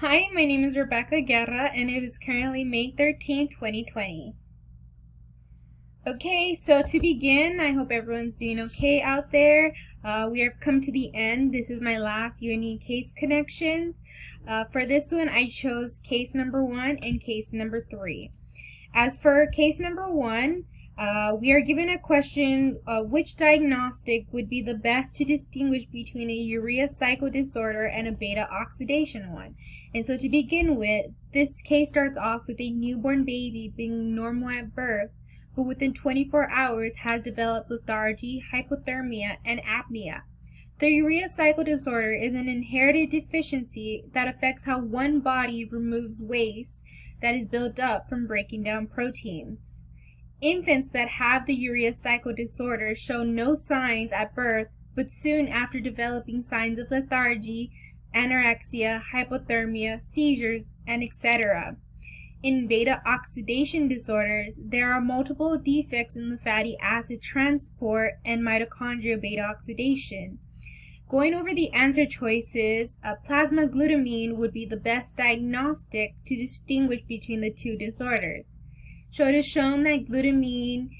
Hi, my name is Rebecca Guerra, and it is currently May 13th, 2020. Okay, so to begin, I hope everyone's doing okay out there. We have come to the end. This is my last UNE case connections. For this one, I chose case number 1 and case number 3. As for case number 1, we are given a question, which diagnostic would be the best to distinguish between a urea cycle disorder and a beta oxidation one. And so to begin with, this case starts off with a newborn baby being normal at birth, but within 24 hours has developed lethargy, hypothermia, and apnea. The urea cycle disorder is an inherited deficiency that affects how one body removes waste that is built up from breaking down proteins. Infants that have the urea cycle disorder show no signs at birth, but soon after developing signs of lethargy, anorexia, hypothermia, seizures, and etc. In beta oxidation disorders, there are multiple defects in the fatty acid transport and mitochondrial beta oxidation. Going over the answer choices, plasma glutamine would be the best diagnostic to distinguish between the two disorders. So it is shown that glutamine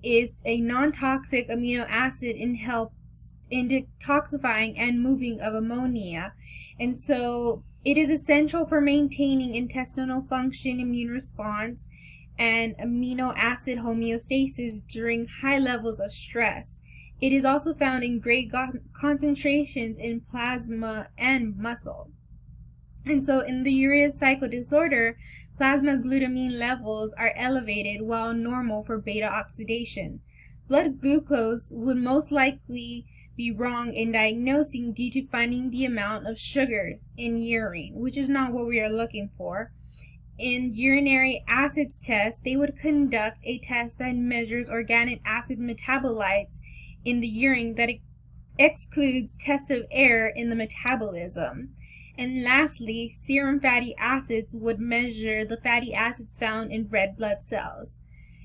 is a non-toxic amino acid and helps in detoxifying and moving of ammonia. And so it is essential for maintaining intestinal function, immune response, and amino acid homeostasis during high levels of stress. It is also found in great concentrations in plasma and muscle. And so in the urea cycle disorder, plasma glutamine levels are elevated while normal for beta oxidation. Blood glucose would most likely be wrong in diagnosing due to finding the amount of sugars in urine, which is not what we are looking for. In urinary acids test, they would conduct a test that measures organic acid metabolites in the urine that excludes test of air in the metabolism. And lastly, serum fatty acids would measure the fatty acids found in red blood cells.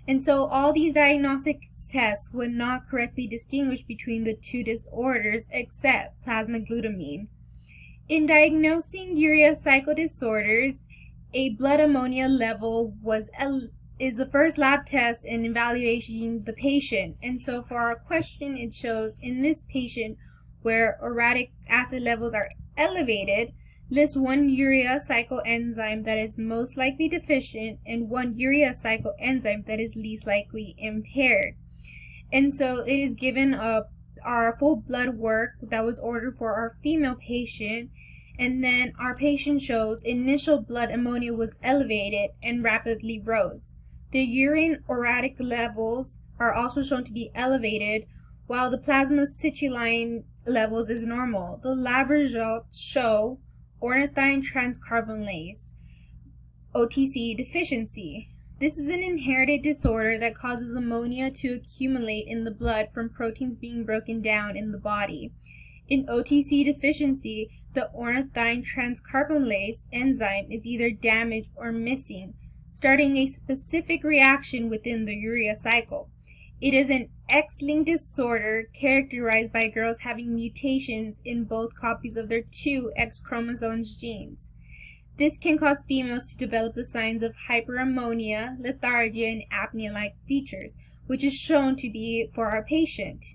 And so all these diagnostic tests would not correctly distinguish between the two disorders except plasma glutamine. In diagnosing urea cycle disorders, a blood ammonia level is the first lab test in evaluating the patient. And so for our question, it shows in this patient where uric acid levels are elevated, list one urea cycle enzyme that is most likely deficient and one urea cycle enzyme that is least likely impaired. And so it is given our full blood work that was ordered for our female patient, and then our patient shows initial blood ammonia was elevated and rapidly rose. The urine uric levels are also shown to be elevated, while the plasma citrulline levels is normal. The lab results show ornithine transcarbamylase, OTC deficiency. This is an inherited disorder that causes ammonia to accumulate in the blood from proteins being broken down in the body. In OTC deficiency, the ornithine transcarbamylase enzyme is either damaged or missing, starting a specific reaction within the urea cycle. It is an X-linked disorder characterized by girls having mutations in both copies of their two X chromosomes genes. This can cause females to develop the signs of hyperammonia, lethargia, and apnea-like features, which is shown to be for our patient.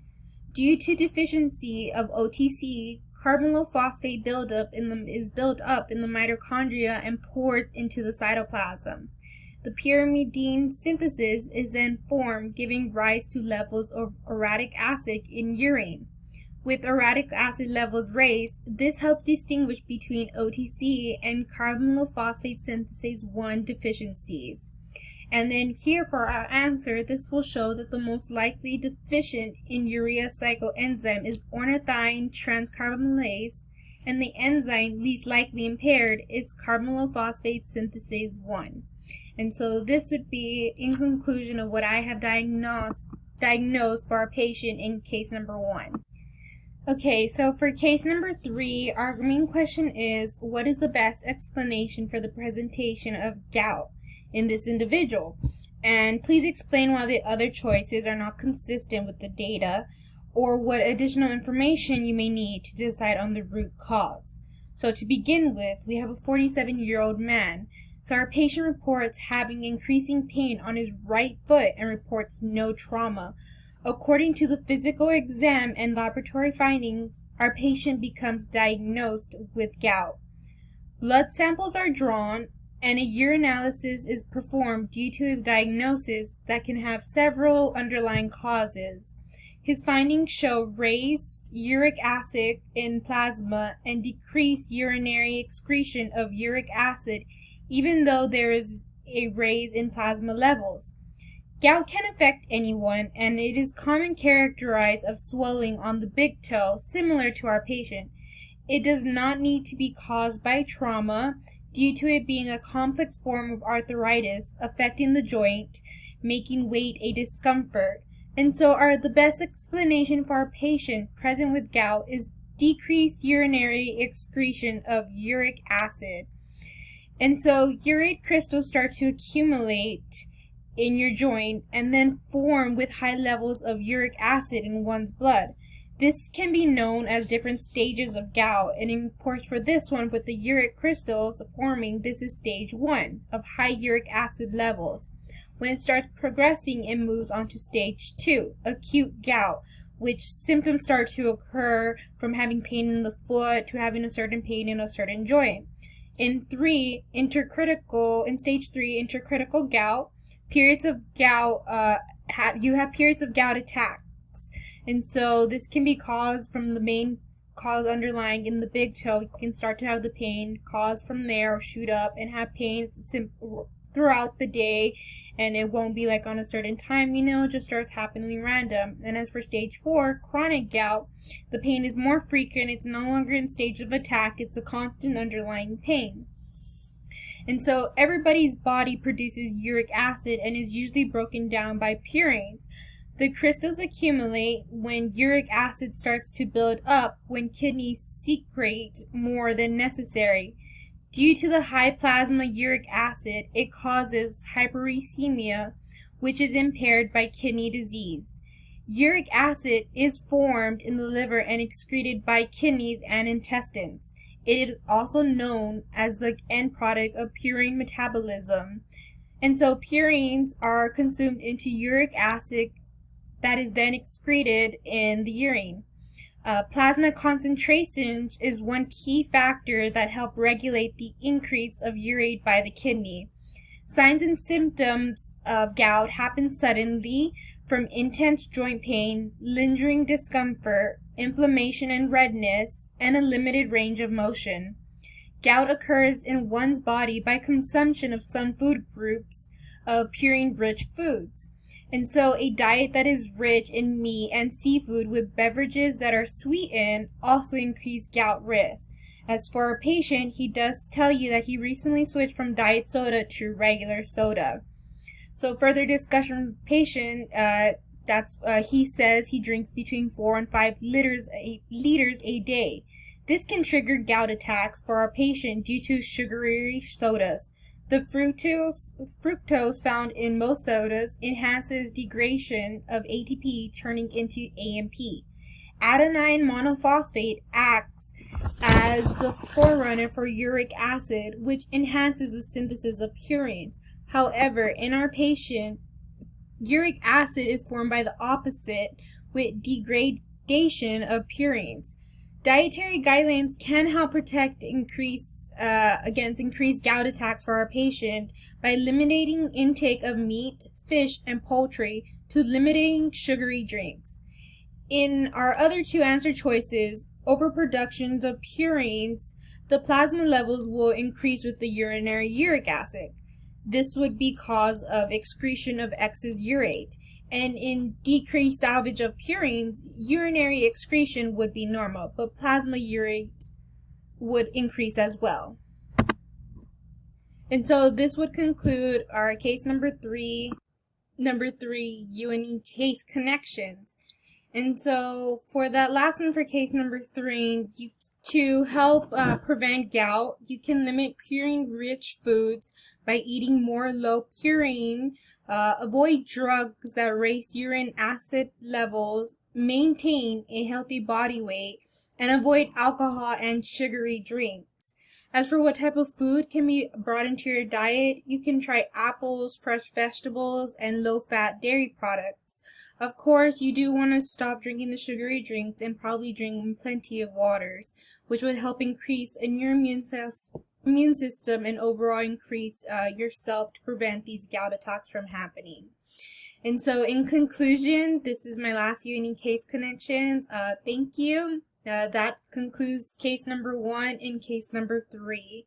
Due to deficiency of OTC, carbonyl phosphate is built up in the mitochondria and pours into the cytoplasm. The pyrimidine synthesis is then formed, giving rise to levels of uric acid in urine. With uric acid levels raised, this helps distinguish between OTC and carbonyl phosphate synthase 1 deficiencies. And then here for our answer, this will show that the most likely deficient in urea cycle enzyme is ornithine transcarbamylase, and the enzyme least likely impaired is carbonyl phosphate synthase 1. And so this would be in conclusion of what I have diagnosed for our patient in case number 1. Okay, so for case number 3, our main question is, what is the best explanation for the presentation of gout in this individual? And please explain why the other choices are not consistent with the data, or what additional information you may need to decide on the root cause. So to begin with, we have a 47-year-old man. So our patient reports having increasing pain on his right foot and reports no trauma. According to the physical exam and laboratory findings, our patient becomes diagnosed with gout. Blood samples are drawn and a urinalysis is performed due to his diagnosis that can have several underlying causes. His findings show raised uric acid in plasma and decreased urinary excretion of uric acid, even though there is a raise in plasma levels. Gout can affect anyone, and it is commonly characterized of swelling on the big toe, similar to our patient. It does not need to be caused by trauma due to it being a complex form of arthritis affecting the joint, making weight a discomfort. And so the best explanation for our patient present with gout is decreased urinary excretion of uric acid. And so urate crystals start to accumulate in your joint and then form with high levels of uric acid in one's blood. This can be known as different stages of gout, and of course for this one with the uric crystals forming, this is stage 1 of high uric acid levels. When it starts progressing, it moves on to stage 2, acute gout, which symptoms start to occur from having pain in the foot to having a certain pain in a certain joint. In stage 3, intercritical gout, periods of gout, you have periods of gout attacks. And so this can be caused from the main cause underlying in the big toe. You can start to have the pain cause from there or shoot up and have pain throughout the day, and it won't be like on a certain time, just starts happening random. And as for stage 4, chronic gout, the pain is more frequent. It's no longer in stage of attack. It's a constant underlying pain. And so everybody's body produces uric acid and is usually broken down by purines. The crystals accumulate when uric acid starts to build up when kidneys secrete more than necessary. Due to the high plasma uric acid, it causes hyperuricemia, which is impaired by kidney disease. Uric acid is formed in the liver and excreted by kidneys and intestines. It is also known as the end product of purine metabolism. And so purines are consumed into uric acid that is then excreted in the urine. Plasma concentration is one key factor that helps regulate the increase of urate by the kidney. Signs and symptoms of gout happen suddenly from intense joint pain, lingering discomfort, inflammation and redness, and a limited range of motion. Gout occurs in one's body by consumption of some food groups of purine-rich foods. And so a diet that is rich in meat and seafood with beverages that are sweetened also increase gout risk. As for our patient, he does tell you that he recently switched from diet soda to regular soda. So further discussion with the patient, he says he drinks between 4 and 5 liters a day. This can trigger gout attacks for our patient due to sugary sodas. The fructose found in most sodas enhances degradation of ATP, turning into AMP. Adenine monophosphate acts as the forerunner for uric acid, which enhances the synthesis of purines. However, in our patient, uric acid is formed by the opposite, with degradation of purines. Dietary guidelines can help protect against increased gout attacks for our patient by limiting intake of meat, fish, and poultry to limiting sugary drinks. In our other two answer choices, overproductions of purines, the plasma levels will increase with the urinary uric acid. This would be cause of excretion of excess urate. And in decreased salvage of purines, urinary excretion would be normal, but plasma urate would increase as well. And so this would conclude our case number 3, UNE case connections. And so for that last one for case number 3, to help prevent gout, you can limit purine-rich foods by eating more low purine, avoid drugs that raise urine acid levels, maintain a healthy body weight, and avoid alcohol and sugary drinks. As for what type of food can be brought into your diet, you can try apples, fresh vegetables, and low-fat dairy products. Of course, you do want to stop drinking the sugary drinks and probably drink plenty of waters, which would help increase in your immune system and overall increase yourself to prevent these gout attacks from happening. And so in conclusion, this is my last UNE case connections. Thank you. That concludes case number 1 and case number 3.